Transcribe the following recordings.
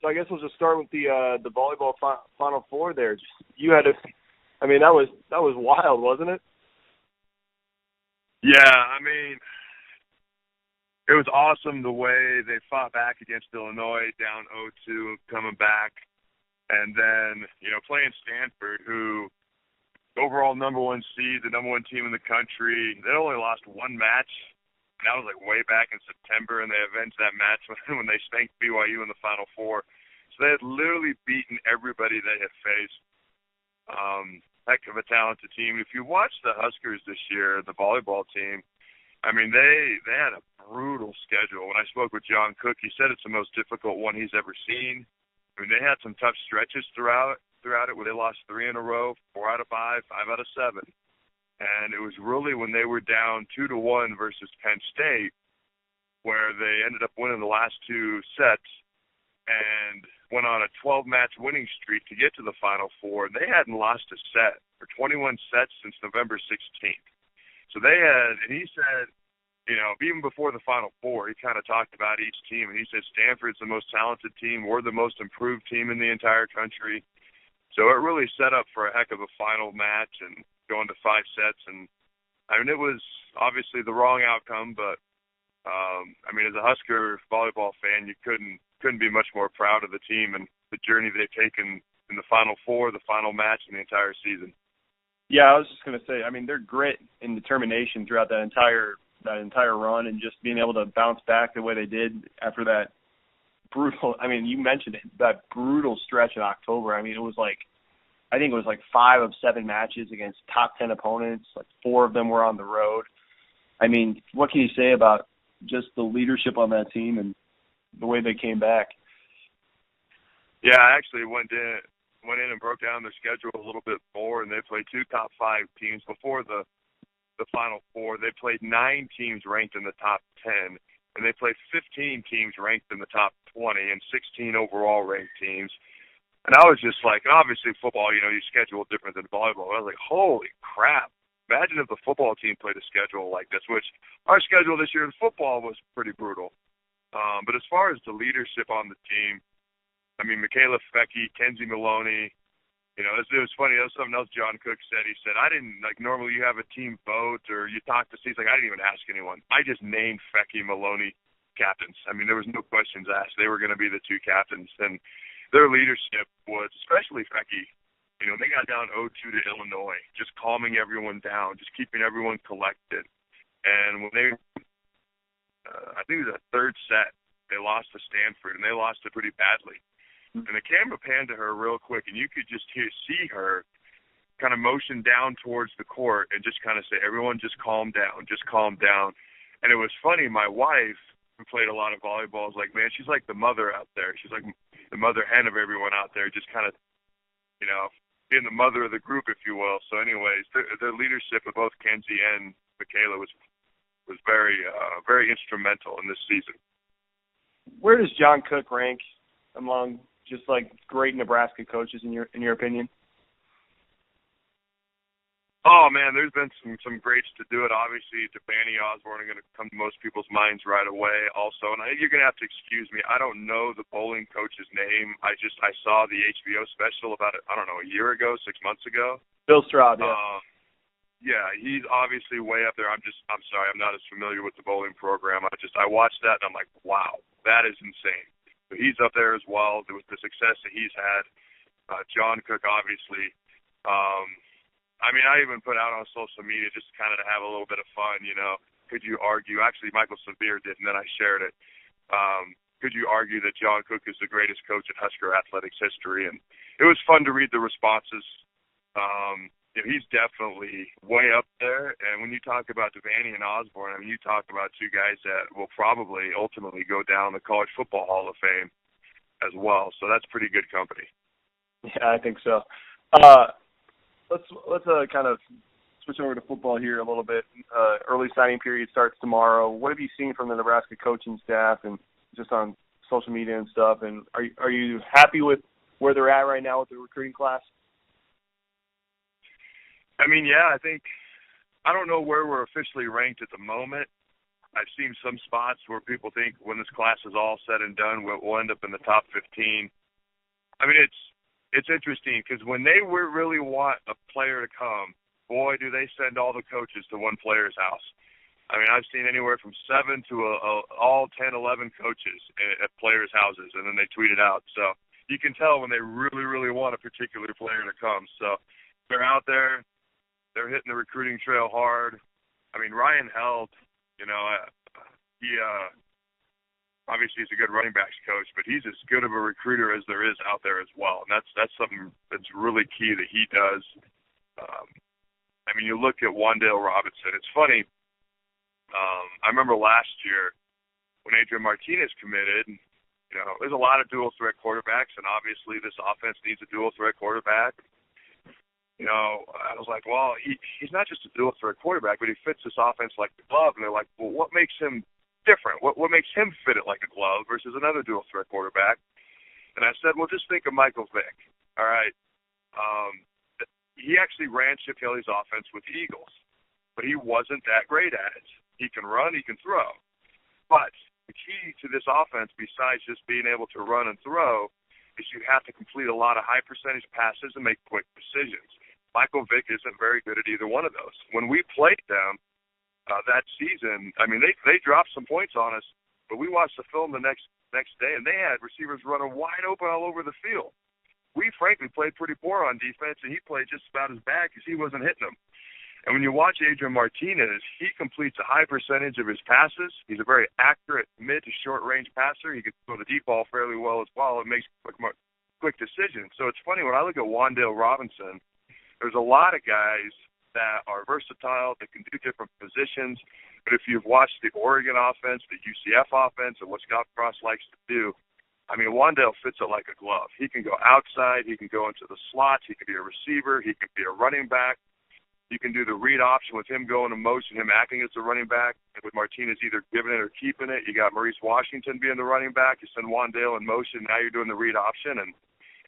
So I guess we'll just start with the volleyball Final Four there. You had I mean, that was wild, wasn't it? Yeah, I mean, it was awesome the way they fought back against Illinois, down 0-2, coming back. And then, playing Stanford, who overall number one seed, the number one team in the country. They only lost one match. And that was like way back in September, and they avenged that match when they spanked BYU in the Final Four. So they had literally beaten everybody they had faced. Heck of a talented team. If you watch the Huskers this year, the volleyball team, I mean, they had a brutal schedule. When I spoke with John Cook, he said it's the most difficult one he's ever seen. I mean, they had some tough stretches throughout it where they lost 3 in a row, 4 out of 5, 5 out of 7. And it was really when they were down 2-1 versus Penn State where they ended up winning the last 2 sets and went on a 12-match winning streak to get to the Final Four. They hadn't lost a set for 21 sets since November 16th. So they had, and he said, even before the Final Four, he kind of talked about each team, and he said Stanford's the most talented team. We're the most improved team in the entire country. So it really set up for a heck of a final match and going to 5 sets. And, I mean, it was obviously the wrong outcome, but, as a Husker volleyball fan, you couldn't be much more proud of the team and the journey they've taken in the Final Four, the final match, and the entire season. Yeah, I was just going to say, I mean, their grit and determination throughout that entire run and just being able to bounce back the way they did after that brutal, I mean, you mentioned it, that brutal stretch in October. I mean, I think it was like 5 of 7 matches against top 10 opponents. Like 4 of them were on the road. I mean, what can you say about just the leadership on that team and the way they came back? Yeah, I actually went in and broke down their schedule a little bit more, and they played 2 top 5 teams before the Final Four. They played 9 teams ranked in the top 10, and they played 15 teams ranked in the top 20 and 16 overall ranked teams. And I was just like, obviously football, you schedule different than volleyball. I was like, holy crap. Imagine if the football team played a schedule like this, which our schedule this year in football was pretty brutal. But as far as the leadership on the team, I mean, Michaela Fecky, Kenzie Maloney, it was funny. That was something else John Cook said. He said, I didn't, normally you have a team vote or you talk to, he's like, I didn't even ask anyone. I just named Fecky, Maloney captains. I mean, there was no questions asked. They were going to be the 2 captains. And their leadership was, especially Fecky, they got down 0-2 to Illinois, just calming everyone down, just keeping everyone collected. And when they, I think it was the 3rd set, they lost to Stanford, and they lost it pretty badly. And the camera panned to her real quick, and you could just see her kind of motion down towards the court and just kind of say, everyone just calm down, just calm down. And it was funny, my wife, who played a lot of volleyball, is like, man, she's like the mother out there. She's like the mother hen of everyone out there, just kind of, being the mother of the group, if you will. So anyways, their leadership of both Kenzie and Michaela was very, very instrumental in this season. Where does John Cook rank among just like great Nebraska coaches in your opinion? Oh man, there's been some greats to do it. Obviously, Devani Osborne are going to come to most people's minds right away. Also, and you're going to have to excuse me. I don't know the bowling coach's name. I saw the HBO special about a year ago, 6 months ago. Bill Stroud. Yeah. Yeah, he's obviously way up there. I'm sorry, I'm not as familiar with the bowling program. I watched that and I'm like, wow, that is insane. But he's up there as well. There was the success that he's had. John Cook, obviously. I even put out on social media just kind of to have a little bit of fun, Could you argue? Actually, Michael Severe did, and then I shared it. Could you argue that John Cook is the greatest coach in Husker athletics history? And it was fun to read the responses. He's definitely way up there. And when you talk about Devani and Osborne, you talk about 2 guys that will probably ultimately go down the College Football Hall of Fame as well. So that's pretty good company. Yeah, I think so. Let's kind of switch over to football here a little bit. Early signing period starts tomorrow. What have you seen from the Nebraska coaching staff and just on social media and stuff? And are you happy with where they're at right now with the recruiting class? Yeah, I think I don't know where we're officially ranked at the moment. I've seen some spots where people think when this class is all said and done, we'll end up in the top 15. I mean, it's interesting because when they really want a player to come, boy, do they send all the coaches to one player's house. I mean, I've seen anywhere from 7 to all 10, 11 coaches at players' houses, and then they tweet it out. So you can tell when they really, really want a particular player to come. So they're out there. They're hitting the recruiting trail hard. I mean, Ryan Held, he obviously he's a good running backs coach, but he's as good of a recruiter as there is out there as well. And that's something that's really key that he does. I mean, you look at Wandale Robinson. It's funny. I remember last year when Adrian Martinez committed, there's a lot of dual threat quarterbacks, and obviously this offense needs a dual threat quarterback. I was like, well, he's not just a dual threat quarterback, but he fits this offense like a glove. And they're like, well, what makes him different? What makes him fit it like a glove versus another dual threat quarterback? And I said, well, just think of Michael Vick. All right. He actually ran Chip Kelly's offense with the Eagles, but he wasn't that great at it. He can run, he can throw. But the key to this offense, besides just being able to run and throw, is you have to complete a lot of high percentage passes and make quick decisions. Michael Vick isn't very good at either one of those. When we played them that season, I mean, they dropped some points on us, but we watched the film the next day, and they had receivers running wide open all over the field. We, frankly, played pretty poor on defense, and he played just about as bad because he wasn't hitting them. And when you watch Adrian Martinez, he completes a high percentage of his passes. He's a very accurate mid to short-range passer. He can throw the deep ball fairly well as well. It makes quick decisions. So it's funny, when I look at Wandale Robinson, there's a lot of guys that are versatile, that can do different positions. But if you've watched the Oregon offense, the UCF offense, and what Scott Frost likes to do, I mean, Wandale fits it like a glove. He can go outside. He can go into the slots. He can be a receiver. He can be a running back. You can do the read option with him going in motion, him acting as the running back, and with Martinez either giving it or keeping it. You got Maurice Washington being the running back. You send Wandale in motion. Now you're doing the read option, and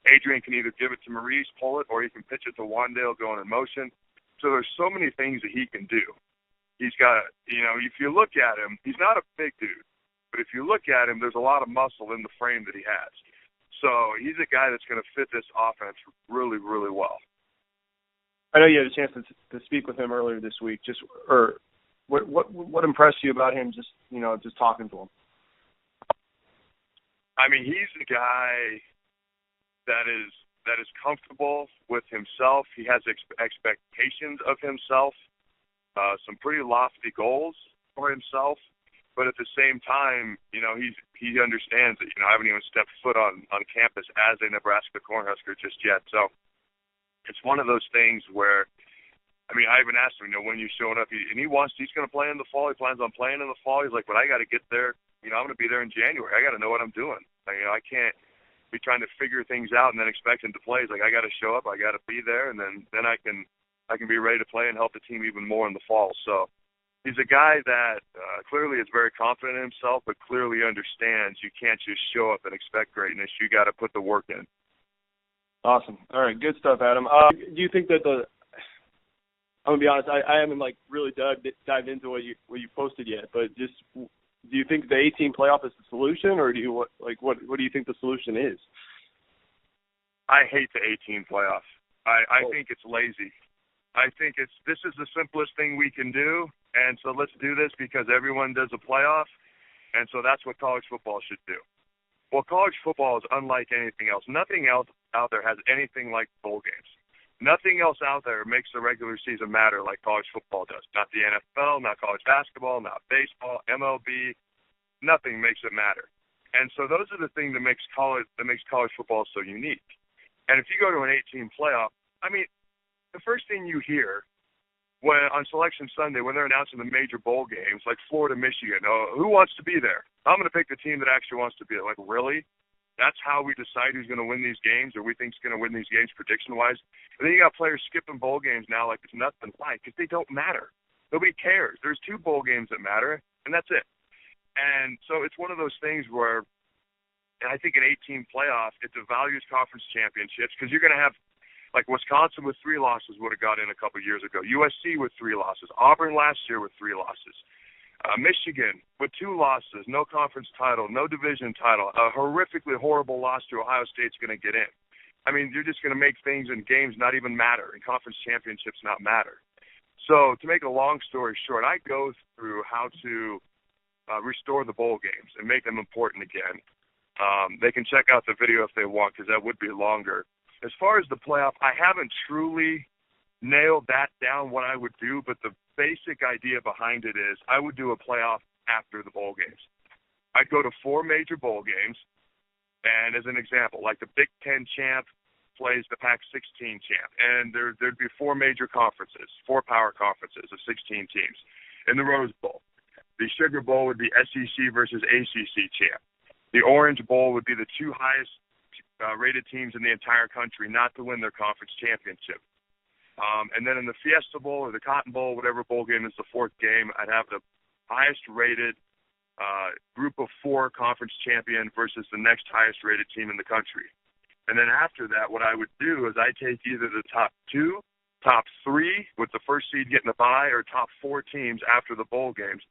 Adrian can either give it to Maurice, pull it, or he can pitch it to Wandale going in motion. So there's so many things that he can do. He's got, if you look at him, he's not a big dude, but if you look at him, there's a lot of muscle in the frame that he has. So he's a guy that's going to fit this offense really, really well. I know you had a chance to speak with him earlier this week. What impressed you about him? Just talking to him. I mean, he's a guy that is comfortable with himself. He has expectations of himself, some pretty lofty goals for himself. But at the same time, he understands that I haven't even stepped foot on campus as a Nebraska Cornhusker just yet. So it's one of those things where, I mean, I even asked him, when you showing up, he's going to play in the fall. He plans on playing in the fall. He's like, but I got to get there. I'm going to be there in January. I got to know what I'm doing. I can't be trying to figure things out and then expect him to play. He's like, I got to show up. I got to be there, and then I can be ready to play and help the team even more in the fall. So he's a guy that clearly is very confident in himself, but clearly understands you can't just show up and expect greatness. You got to put the work in. Awesome. All right, good stuff, Adam. Do you think that I'm gonna be honest, I haven't really dived into what you posted yet, but just do you think the 18 playoff is the solution, or what do you think the solution is? I hate the 18 playoff. I think it's lazy. I think this is the simplest thing we can do, and so let's do this because everyone does a playoff, and so that's what college football should do. Well, college football is unlike anything else. Nothing else out there has anything like bowl games. Nothing else out there makes the regular season matter like college football does. Not the NFL, not college basketball, not baseball, MLB. Nothing makes it matter. And so those are the things that makes college football so unique. And if you go to an 18 playoff, I mean, the first thing you hear on Selection Sunday when they're announcing the major bowl games, like Florida, Michigan, who wants to be there? I'm going to pick the team that actually wants to be there. Like, really? That's how we decide who's going to win these games, or we think is going to win these games prediction-wise? And then you got players skipping bowl games now like it's nothing like, because they don't matter. Nobody cares. There's 2 bowl games that matter, and that's it. And so it's one of those things where, and I think an 18 playoff, it devalues conference championships, because you're going to have, like Wisconsin with 3 losses would have got in a couple years ago. USC with 3 losses. Auburn last year with 3 losses. Michigan with 2 losses, no conference title, no division title, a horrifically horrible loss to Ohio State's going to get in. I mean, you're just going to make things in games not even matter, and conference championships not matter. So to make a long story short, I go through how to restore the bowl games and make them important again. They can check out the video if they want, because that would be longer. As far as the playoff, I haven't truly nailed that down what I would do, but the basic idea behind it is I would do a playoff after the bowl games. I'd go to 4 major bowl games, and as an example, like the Big Ten champ plays the Pac-16 champ, and there'd be 4 major conferences, 4 power conferences of 16 teams in the Rose Bowl. The Sugar Bowl would be SEC versus ACC champ. The Orange Bowl would be the 2 highest rated teams in the entire country not to win their conference championship. And then in the Fiesta Bowl or the Cotton Bowl, whatever bowl game is the 4th game, I'd have the highest rated group of 4 conference champion versus the next highest rated team in the country. And then after that, what I would do is I take either the top 2, top 3 with the first seed getting a bye, or top 4 teams after the bowl games.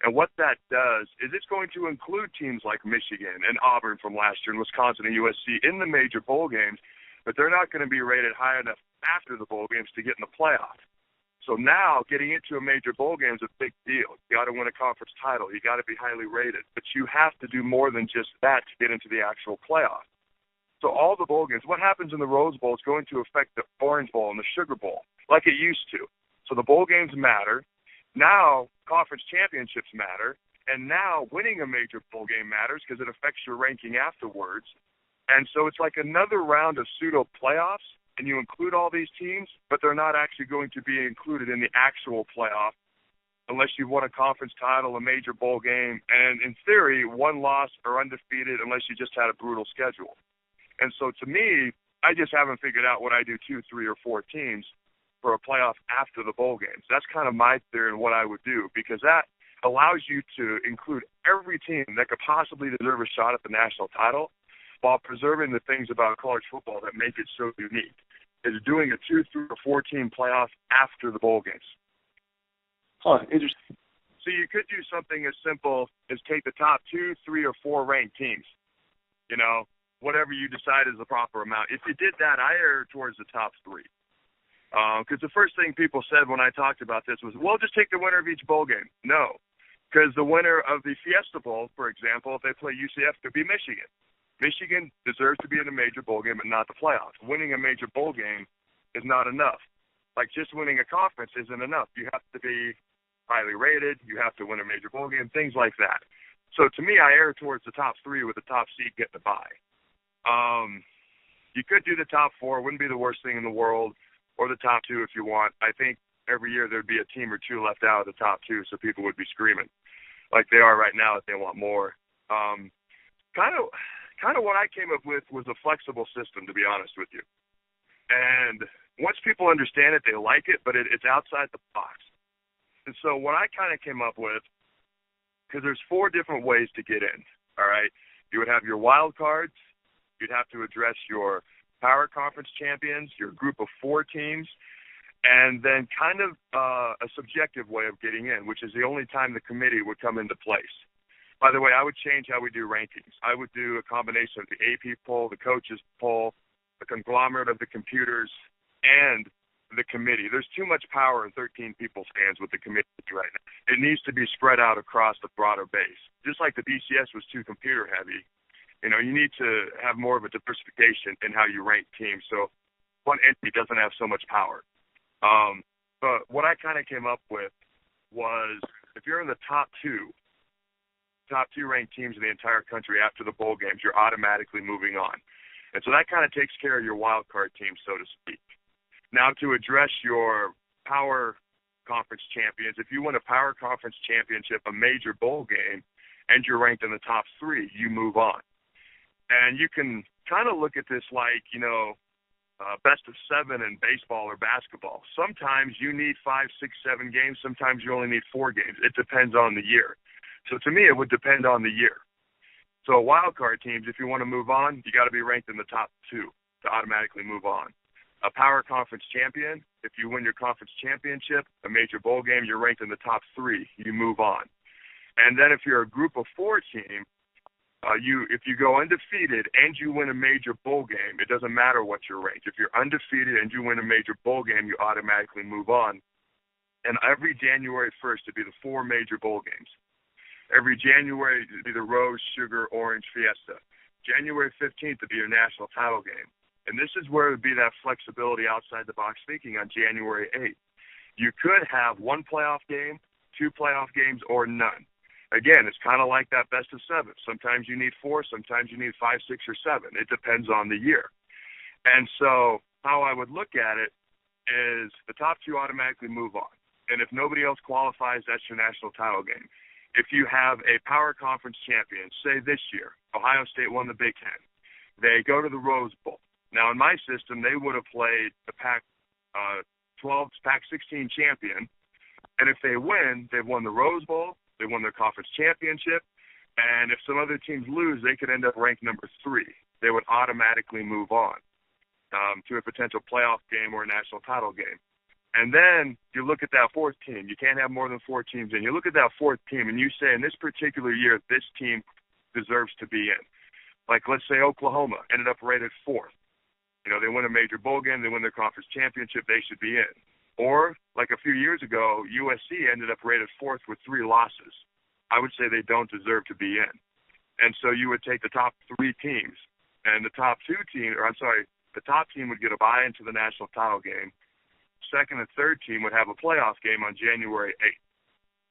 And what that does is it's going to include teams like Michigan and Auburn from last year and Wisconsin and USC in the major bowl games, but they're not going to be rated high enough after the bowl games to get in the playoff. So now getting into a major bowl game is a big deal. You got to win a conference title. You got to be highly rated. But you have to do more than just that to get into the actual playoff. So all the bowl games, what happens in the Rose Bowl is going to affect the Orange Bowl and the Sugar Bowl like it used to. So the bowl games matter. Now conference championships matter. And now winning a major bowl game matters because it affects your ranking afterwards. And so it's like another round of pseudo playoffs, and you include all these teams, but they're not actually going to be included in the actual playoff unless you've won a conference title, a major bowl game, and in theory, 1 loss or undefeated unless you just had a brutal schedule. And so to me, I just haven't figured out what I do 2, 3, or 4 teams for a playoff after the bowl games. That's kind of my theory and what I would do, because that allows you to include every team that could possibly deserve a shot at the national title while preserving the things about college football that make it so unique, is doing a 2, 3, or 4 team playoff after the bowl games. Interesting. So you could do something as simple as take the top 2, 3, or 4 ranked teams, whatever you decide is the proper amount. If you did that, I err towards the top 3. Because the first thing people said when I talked about this was, well, just take the winner of each bowl game. No, because the winner of the Fiesta Bowl, for example, if they play UCF, could be Michigan. Michigan deserves to be in a major bowl game, but not the playoffs. Winning a major bowl game is not enough. Like just winning a conference isn't enough. You have to be highly rated. You have to win a major bowl game, things like that. So to me, I err towards the top 3 with the top seed getting the bye. You could do the top 4. Wouldn't be the worst thing in the world, or the top 2 if you want. I think every year there'd be a team or 2 left out of the top 2, so people would be screaming like they are right now if they want more. Kind of what I came up with was a flexible system, to be honest with you. And once people understand it, they like it, but it's outside the box. And so what I kind of came up with, because there's 4 different ways to get in, all right? You would have your wild cards. You'd have to address your power conference champions, your group of 4 teams, and then kind of a subjective way of getting in, which is the only time the committee would come into place. By the way, I would change how we do rankings. I would do a combination of the AP poll, the coaches poll, the conglomerate of the computers, and the committee. There's too much power in 13 people's hands with the committee right now. It needs to be spread out across the broader base. Just like the BCS was too computer heavy, you need to have more of a diversification in how you rank teams so one entity doesn't have so much power. But what I kind of came up with was if you're in the top 2 ranked teams in the entire country after the bowl games, you're automatically moving on. And so that kind of takes care of your wild card team, so to speak. Now to address your power conference champions, if you win a power conference championship, a major bowl game, and you're ranked in the top 3, you move on. And you can kind of look at this like, best of 7 in baseball or basketball. Sometimes you need 5, 6, 7 games. Sometimes you only need 4 games. It depends on the year. So to me, it would depend on the year. So wild card teams, if you want to move on, you got to be ranked in the top 2 to automatically move on. A power conference champion, if you win your conference championship, a major bowl game, you're ranked in the top 3, you move on. And then if you're a group of 4 team, if you go undefeated and you win a major bowl game, it doesn't matter what you're ranked. If you're undefeated and you win a major bowl game, you automatically move on. And every January 1st, it'd be the 4 major bowl games. Every January, it'd be the Rose, Sugar, Orange, Fiesta. January 15th would be your national title game. And this is where it would be that flexibility outside the box thinking on January 8th. You could have 1 playoff game, 2 playoff games, or none. Again, it's kind of like that best of 7. Sometimes you need 4, sometimes you need 5, 6, or 7. It depends on the year. And so how I would look at it is the top 2 automatically move on. And if nobody else qualifies, that's your national title game. If you have a power conference champion, say this year, Ohio State won the Big Ten. They go to the Rose Bowl. Now, in my system, they would have played the Pac-12, Pac-16 champion. And if they win, they've won the Rose Bowl, they won their conference championship, and if some other teams lose, they could end up ranked number 3. They would automatically move on to a potential playoff game or a national title game. And then you look at that 4th team. You can't have more than 4 teams in. You look at that 4th team, and you say, in this particular year, this team deserves to be in. Like, let's say Oklahoma ended up rated 4th. You know, they win a major bowl game, they win their conference championship, they should be in. Or, like a few years ago, USC ended up rated 4th with 3 losses. I would say they don't deserve to be in. And so you would take the top 3 teams, and the top the top team would get a bye into the national title game. 2nd and 3rd team would have a playoff game on January 8th,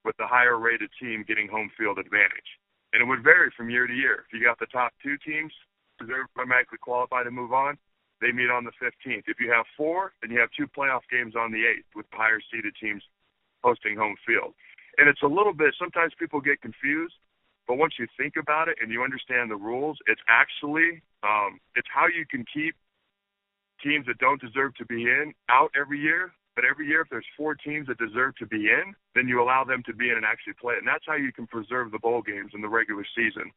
with the higher-rated team getting home field advantage. And it would vary from year to year. If you got the top 2 teams deserve to automatically qualify to move on, they meet on the 15th. If you have 4, then you have 2 playoff games on the 8th with the higher-seeded teams hosting home field. And it's a little bit, sometimes people get confused, but once you think about it and you understand the rules, it's actually, it's how you can keep teams that don't deserve to be in out every year. But every year, if there's 4 teams that deserve to be in, then you allow them to be in and actually play it. And that's how you can preserve the bowl games in the regular season.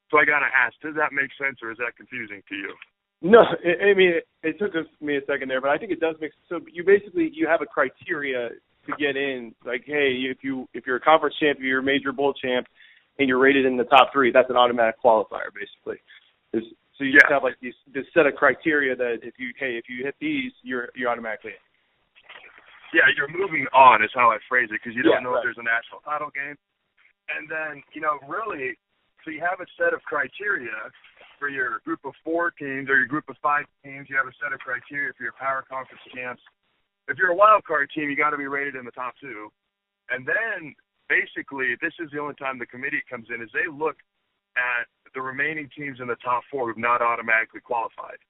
So I got to ask, does that make sense or is that confusing to you? No, I mean, it took me a second there, but I think it does make sense. So you have a criteria to get in, like, hey, if you're a conference champ, you're a major bowl champ, and you're rated in the top 3, that's an automatic qualifier, basically. So you just have like this set of criteria that if you hit these, you're automatically in. Yeah, you're moving on is how I phrase it, because you don't know if there's a national title game. And then, really, so you have a set of criteria for your group of 4 teams or your group of 5 teams. You have a set of criteria for your power conference champs. If you're a wild card team, you got to be rated in the top 2. And then, basically, this is the only time the committee comes in, is they look at the remaining teams in the top 4 who've not automatically qualified.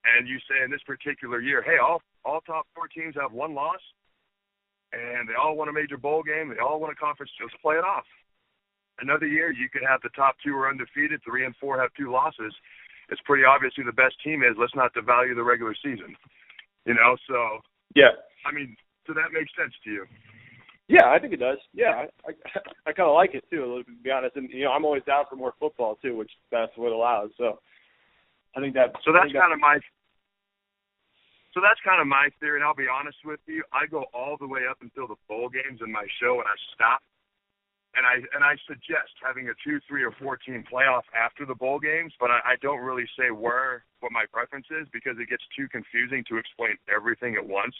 And you say in this particular year, hey, all top 4 teams have 1 loss, and they all won a major bowl game, they all won a conference, just play it off. Another year, you could have the top 2 are undefeated, 3 and 4 have 2 losses. It's pretty obvious who the best team is. Let's not devalue the regular season. So, yeah. I mean, so that makes sense to you. Yeah, I think it does. Yeah, I kind of like it, too, to be honest. And, I'm always down for more football, too, which that's what allows. So I think that – So that's kind of my theory, and I'll be honest with you. I go all the way up until the bowl games in my show, and I stop. And I suggest having a 2, 3, or 4 team playoff after the bowl games, but I don't really say what my preference is because it gets too confusing to explain everything at once.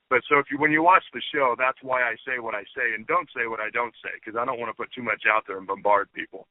But so when you watch the show, that's why I say what I say and don't say what I don't say, because I don't want to put too much out there and bombard people.